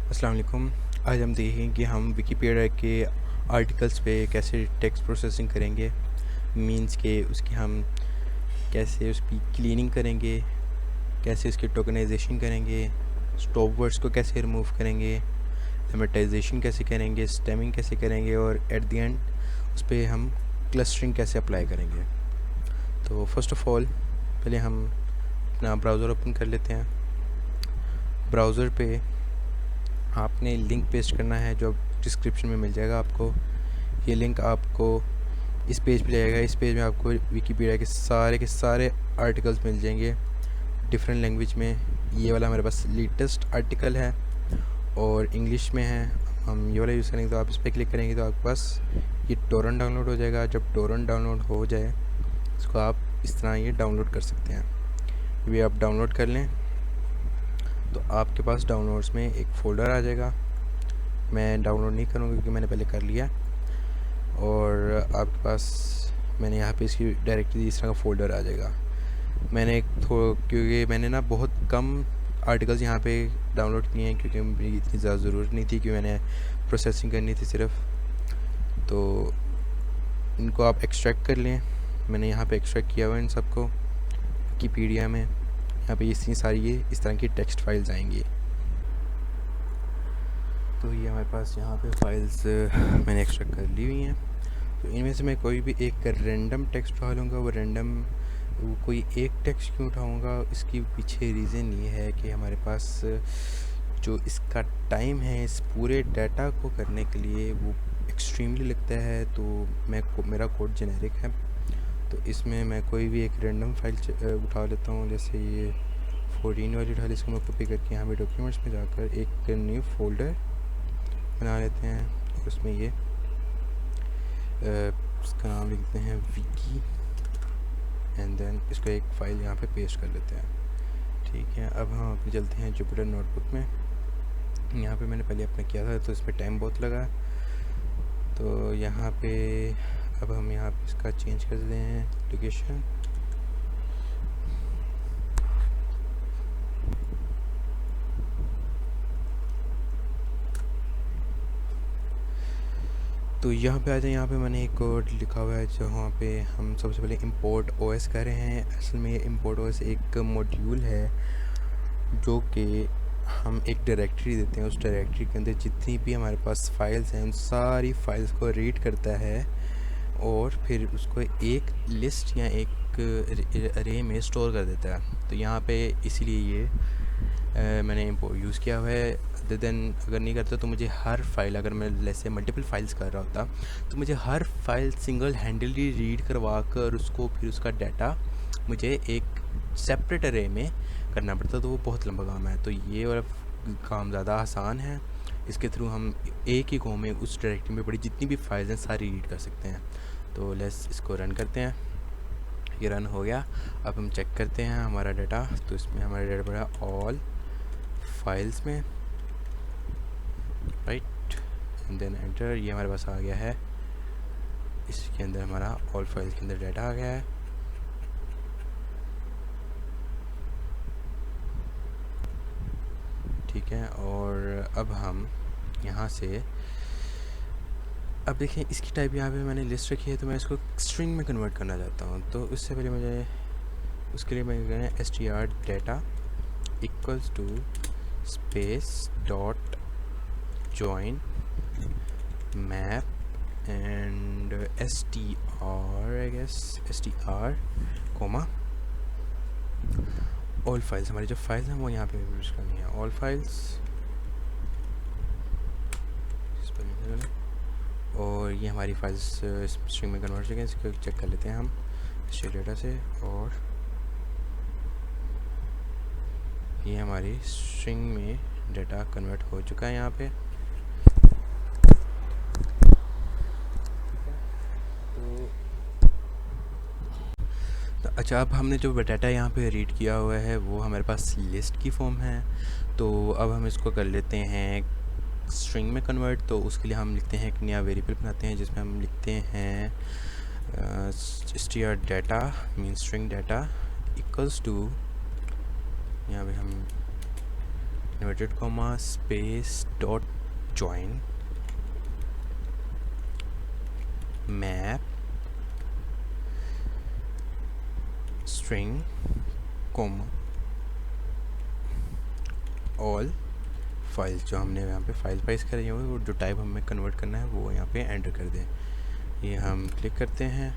अस्सलाम वालेकुम। आज हम देखेंगे कि हम विकिपीडिया के आर्टिकल्स पे कैसे टेक्स्ट प्रोसेसिंग करेंगे। मींस के उसकी हम कैसे उसकी क्लीनिंग करेंगे, कैसे उसकी टोकनाइजेशन करेंगे, स्टॉप वर्ड्स को कैसे रिमूव करेंगे, लेमेटाइजेशन कैसे करेंगे, स्टेमिंग कैसे करेंगे और एट द एंड उस पर हम क्लस्टरिंग कैसे अप्लाई करेंगे। तो फर्स्ट ऑफ़ ऑल पहले हम अपना ब्राउज़र ओपन कर लेते हैं। ब्राउज़र पे आपने लिंक पेस्ट करना है जो डिस्क्रिप्शन में मिल जाएगा आपको। ये लिंक आपको इस पेज पे जाएगा। इस पेज में आपको विकिपीडिया के सारे आर्टिकल्स मिल जाएंगे डिफरेंट लैंग्वेज में। ये वाला हमारे पास लेटेस्ट आर्टिकल है और इंग्लिश में है। हम ये वाला यूज़ करेंगे तो आप इस पर क्लिक करेंगे तो आपके पास ये टोरेंट डाउनलोड हो जाएगा। जब टोरेंट डाउनलोड हो जाए इसको आप इस तरह ये डाउनलोड कर सकते हैं। ये आप डाउनलोड कर लें तो आपके पास डाउनलोड्स में एक फ़ोल्डर आ जाएगा। मैं डाउनलोड नहीं करूँगा क्योंकि मैंने पहले कर लिया। और आपके पास मैंने यहाँ पे इसकी डायरेक्टली इस तरह का फ़ोल्डर आ जाएगा। मैंने क्योंकि मैंने ना बहुत कम आर्टिकल्स यहाँ पे डाउनलोड किए हैं क्योंकि मेरी इतनी ज़्यादा ज़रूरत नहीं थी कि मैंने प्रोसेसिंग करनी थी सिर्फ। तो इनको आप एक्सट्रैक्ट कर लें। मैंने यहाँ पे एक्सट्रैक्ट किया हुआ है इन सबको विकिपीडिया में। यहाँ पे इतनी सारी ये इस तरह की टेक्स्ट फाइल्स आएंगी। तो ये हमारे पास यहाँ पे फाइल्स मैंने एक्सट्रैक्ट कर ली हुई हैं। तो इनमें से मैं कोई भी एक रैंडम टेक्स्ट उठा लूँगा। वो कोई एक टेक्स्ट क्यों उठाऊँगा, इसकी पीछे रीज़न ये है कि हमारे पास जो इसका टाइम है इस पूरे डाटा को करने के लिए वो एक्सट्रीमली लगता है। तो मेरा कोड जेनेरिक है तो इसमें मैं कोई भी एक रैंडम फाइल उठा लेता हूँ। जैसे ये 14 वाली उठा ली, इसको मैं कॉपी करके यहाँ पे डॉक्यूमेंट्स में जाकर एक न्यू फोल्डर बना लेते हैं और उसमें ये इसका नाम लिखते हैं विकी एंड देन इसको एक फ़ाइल यहाँ पे पेस्ट कर लेते हैं। ठीक है, अब हम अपने चलते हैं जुपिटर नोटबुक में। यहाँ पे मैंने पहले अपना किया था तो इस पर टाइम बहुत लगा। तो यहाँ पे अब हम यहाँ पे इसका चेंज कर देते हैं लोकेशन। तो यहाँ पे आ जाए। यहाँ पे मैंने एक कोड लिखा हुआ है जहाँ पे हम सबसे पहले इंपोर्ट ओएस कर रहे हैं। असल में ये इंपोर्ट ओएस एक मॉड्यूल है जो कि हम एक डायरेक्टरी देते हैं। उस डायरेक्टरी के अंदर जितनी भी हमारे पास फाइल्स हैं उन सारी फाइल्स को रीड करता है और फिर उसको एक लिस्ट या एक अरे में स्टोर कर देता है। तो यहाँ पे इसीलिए ये मैंने यूज़ किया हुआ है। अदर देन अगर नहीं करता तो मुझे हर फाइल, अगर मैं जैसे मल्टीपल फाइल्स कर रहा होता तो मुझे हर फाइल सिंगल हैंडली रीड करवा कर उसको फिर उसका डाटा मुझे एक सेपरेट अरे में करना पड़ता, तो वो बहुत लंबा काम है। तो ये वाला काम ज़्यादा आसान है। इसके थ्रू हम एक ही में उस डायरेक्टरी में पड़ी जितनी भी फाइल्स हैं सारी रीड कर सकते हैं। तो लेट्स इसको रन करते हैं। ये रन हो गया। अब हम चेक करते हैं हमारा डाटा। तो इसमें हमारा डाटा पड़ा ऑल फाइल्स में, राइट, एंड देन एंटर। ये हमारे पास आ गया है। इसके अंदर हमारा ऑल फाइल्स के अंदर डाटा आ गया है। ठीक है, और अब हम यहाँ से अब देखें इसकी टाइप यहाँ पे मैंने लिस्ट रखी है तो मैं इसको स्ट्रिंग में कन्वर्ट करना चाहता हूँ। तो उससे पहले मुझे उसके लिए मैं कहना है str data equals to space dot join map and str comma all files. हमारी जो फाइल्स हैं वो यहाँ पे यूज़ करनी है, ऑल फाइल्स। और ये हमारी फाइल्स स्ट्रिंग में कन्वर्ट हो गई। इसको चेक कर लेते हैं हम स्ट्रिंग डाटा से। और ये हमारी स्ट्रिंग में डाटा कन्वर्ट हो चुका है यहाँ पे। तो अच्छा, अब हमने जो डाटा यहाँ पे रीड किया हुआ है वो हमारे पास लिस्ट की फॉर्म है। तो अब हम इसको कर लेते हैं स्ट्रिंग में कन्वर्ट। तो उसके लिए हम लिखते हैं एक नया वेरिएबल बनाते हैं जिसमें हम लिखते हैं str data mean string data equals to, यहाँ पे हम inverted comma space dot join map string comma all files. जो हमने यहाँ पे फाइल पाइस करी हुई और जो टाइप हमें कन्वर्ट करना है वो यहाँ पे एंटर कर दें। ये हम क्लिक करते हैं,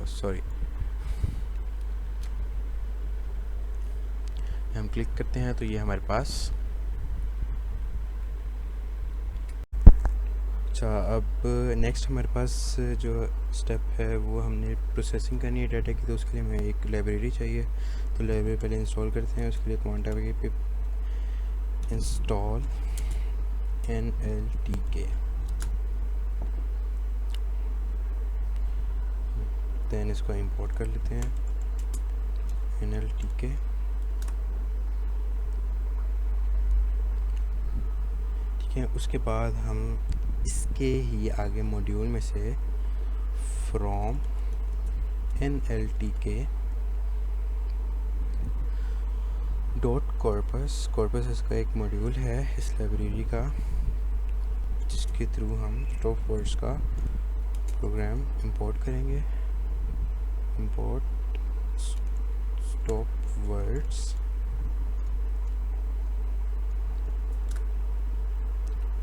सॉरी हम क्लिक करते हैं तो ये हमारे पास। अच्छा, अब नेक्स्ट हमारे पास जो स्टेप है वो हमने प्रोसेसिंग करनी है डाटा की, तो उसके लिए हमें एक लाइब्रेरी चाहिए। तो लाइब्रेरी पहले इंस्टॉल करते हैं। उसके लिए कमांड आएगी पिप इंस्टॉल NLTK, देन इसको इंपोर्ट कर लेते हैं NLTK। ठीक है, उसके बाद हम इसके ही आगे मॉड्यूल में से फ्रॉम NLTK डॉट कॉर्पस इसका एक मॉड्यूल है इस लाइब्रेरी का, जिसके थ्रू हम स्टॉप वर्ड्स का प्रोग्राम इंपोर्ट करेंगे। Import stop words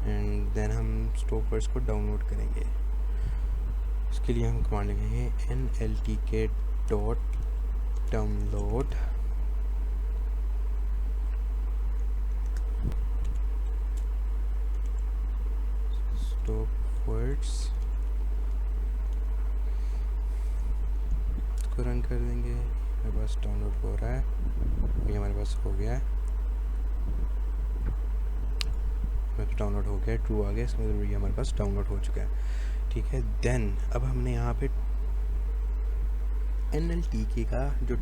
and then हम स्टॉप वर्ड्स को डाउनलोड करेंगे। उसके लिए हम कमांड लिखेंगे NLTK dot download stop words को रन कर देंगे। हमारे पास डाउनलोड हो रहा है, ये हमारे पास हो गया है, डाउनलोड हो गया, ट्रू आ गया, इसमें ये हमारे पास डाउनलोड हो चुका है। ठीक है, देन अब हमने यहाँ पे NLTK का जो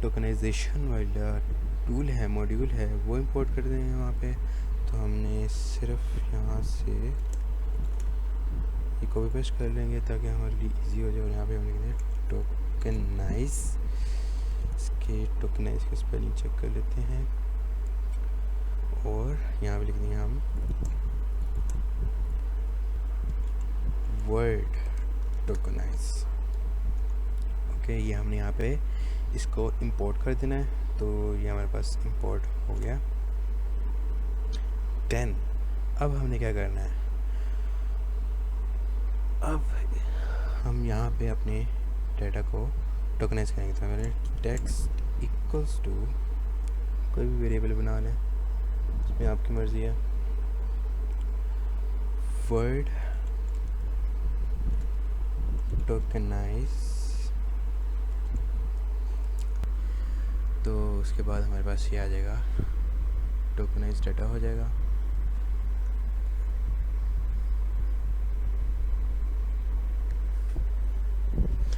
टोकनाइजेशन वाला टूल है, मॉड्यूल है, वो इंपोर्ट कर देंगे वहाँ पे। तो हमने सिर्फ यहाँ से ये कॉपी पेस्ट कर लेंगे ताकि हमारे लिए इजी हो जाए। और यहाँ पे हम लिखेंगे टोकनाइज, इसके टोकनाइज का स्पेलिंग चेक कर लेते हैं और यहाँ पे लिख देंगे हम वर्ड टोकनाइज। ओके, ये हमने यहाँ पे इसको इंपोर्ट कर देना है। तो ये हमारे पास इंपोर्ट हो गया। देन अब हमने क्या करना है, अब हम यहाँ पे अपने डाटा को टोकनाइज करेंगे। तो मैंने टेक्स्ट इक्वल्स टू कोई भी वेरिएबल बना लें, इसमें आपकी मर्ज़ी है, वर्ड टोकनाइज। तो उसके बाद हमारे पास ये आ जाएगा, टोकनाइज डाटा हो जाएगा।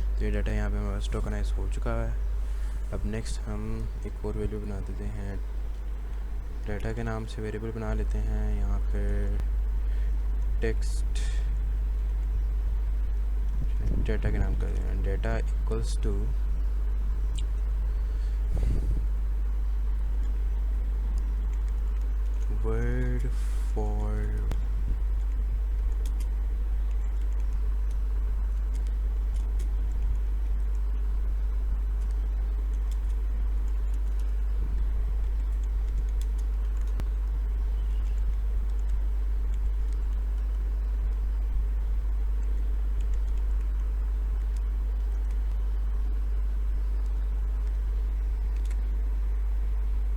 तो ये डाटा यहाँ पे हमारे पास टोकनाइज हो चुका है। अब नेक्स्ट हम एक और वैल्यू बना देते हैं, डाटा के नाम से वेरिएबल बना लेते हैं। यहाँ पे टेक्स्ट डाटा के नाम कर देते हैं, data equals to word for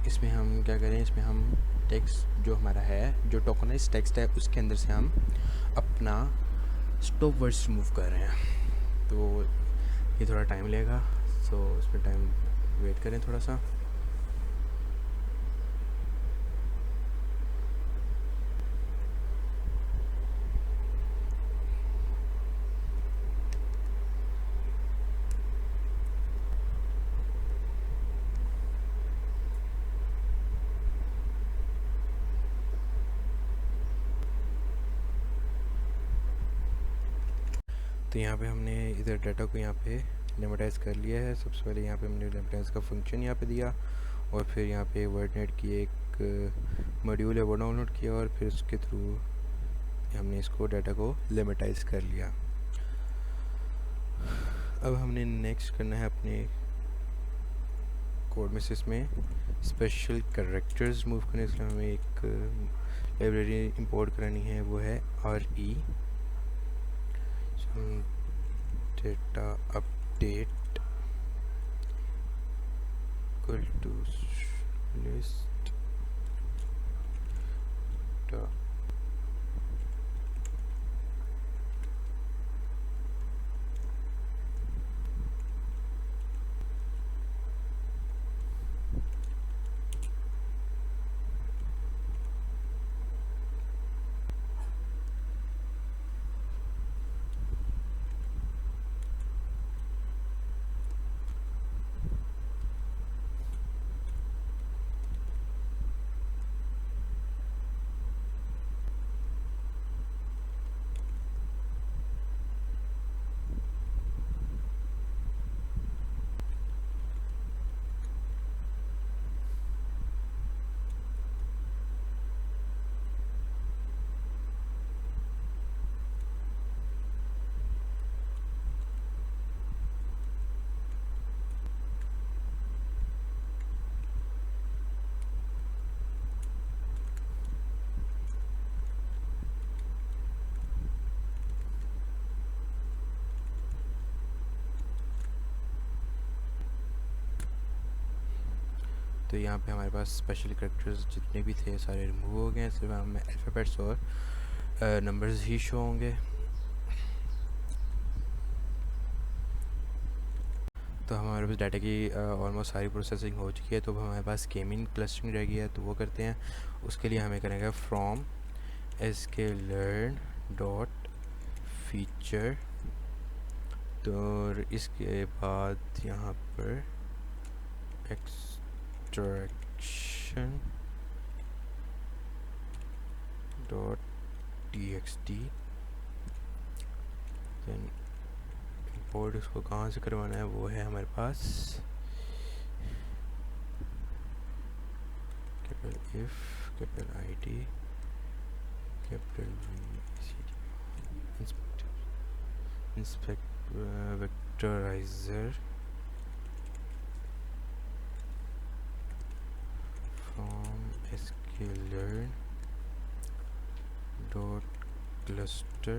इसमें हम क्या करें, इसमें हम टेक्स्ट जो हमारा है, जो टोकनाइज टेक्स्ट है, उसके अंदर से हम अपना स्टॉप वर्ड्स रिमूव कर रहे हैं। तो ये थोड़ा टाइम लेगा, सो इसमें टाइम वेट करें थोड़ा सा। तो यहाँ पे हमने इधर डाटा को यहाँ पे लिमिटाइज कर लिया है। सबसे पहले यहाँ पे हमने लिमिटाइज का फंक्शन यहाँ पे दिया और फिर यहाँ पे वर्डनेट की एक मॉड्यूल है वो डाउनलोड किया और फिर उसके थ्रू हमने इसको डाटा को लिमिटाइज कर लिया। अब हमने नेक्स्ट करना है अपने कोड में से इसमें स्पेशल कैरेक्टर्स मूव करने के लिए हमें एक लाइब्रेरी इंपोर्ट करानी है, वो है RE data update equal to list तो यहाँ पे हमारे पास स्पेशल कैरेक्टर्स जितने भी थे सारे रिमूव हो गए, सिर्फ हमें अल्फ़ाबेट्स और नंबर्स ही शो होंगे। तो हमारे पास डाटा की ऑलमोस्ट सारी प्रोसेसिंग हो चुकी है। तो अब हमारे पास केमिन क्लस्टरिंग रह गई है, तो वो करते हैं। उसके लिए हमें करेंगे फ्रॉम sklearn डॉट फीचर। तो इसके बाद यहाँ पर extraction dot txt, then import इसको कहाँ से करवाना है वो है हमारे पास capital if capital IT capital inspect vectorizer from sklearn dot cluster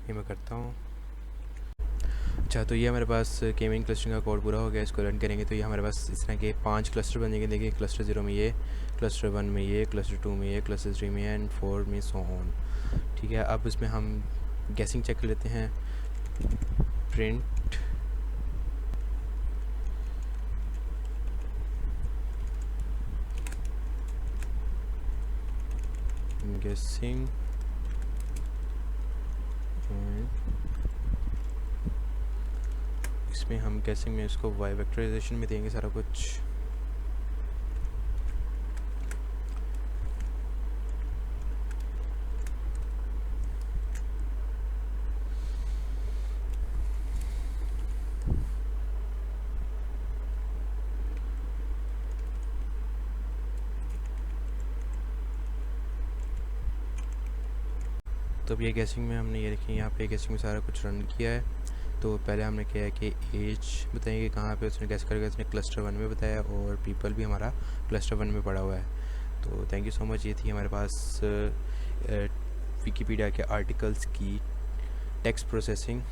ये मैं करता हूँ। अच्छा, तो ये हमारे पास केमिन क्लस्टरिंग का कोड पूरा हो गया। इसको रन करेंगे तो ये हमारे पास इस तरह के 5 क्लस्टर बन जाएंगे। देखिए क्लस्टर 0 में ये, क्लस्टर 1 में ये, क्लस्टर 2 में ये, क्लस्टर 3 में एंड 4 में सो ऑन। ठीक है, अब इसमें हम गैसिंग चेक कर लेते हैं। प्रिंट guessing इसमें हम guessing में इसको y वेक्टराइजेशन में देंगे सारा कुछ। तो अब ये गैसिंग में हमने ये देखिए यहाँ पे गैसिंग में सारा कुछ रन किया है। तो पहले हमने किया है कि एज बताएंगे कहाँ पे उसने गैस करके उसने क्लस्टर 1 में बताया और पीपल भी हमारा क्लस्टर 1 में पड़ा हुआ है। तो थैंक यू सो मच। ये थी हमारे पास विकिपीडिया के आर्टिकल्स की टेक्स्ट प्रोसेसिंग।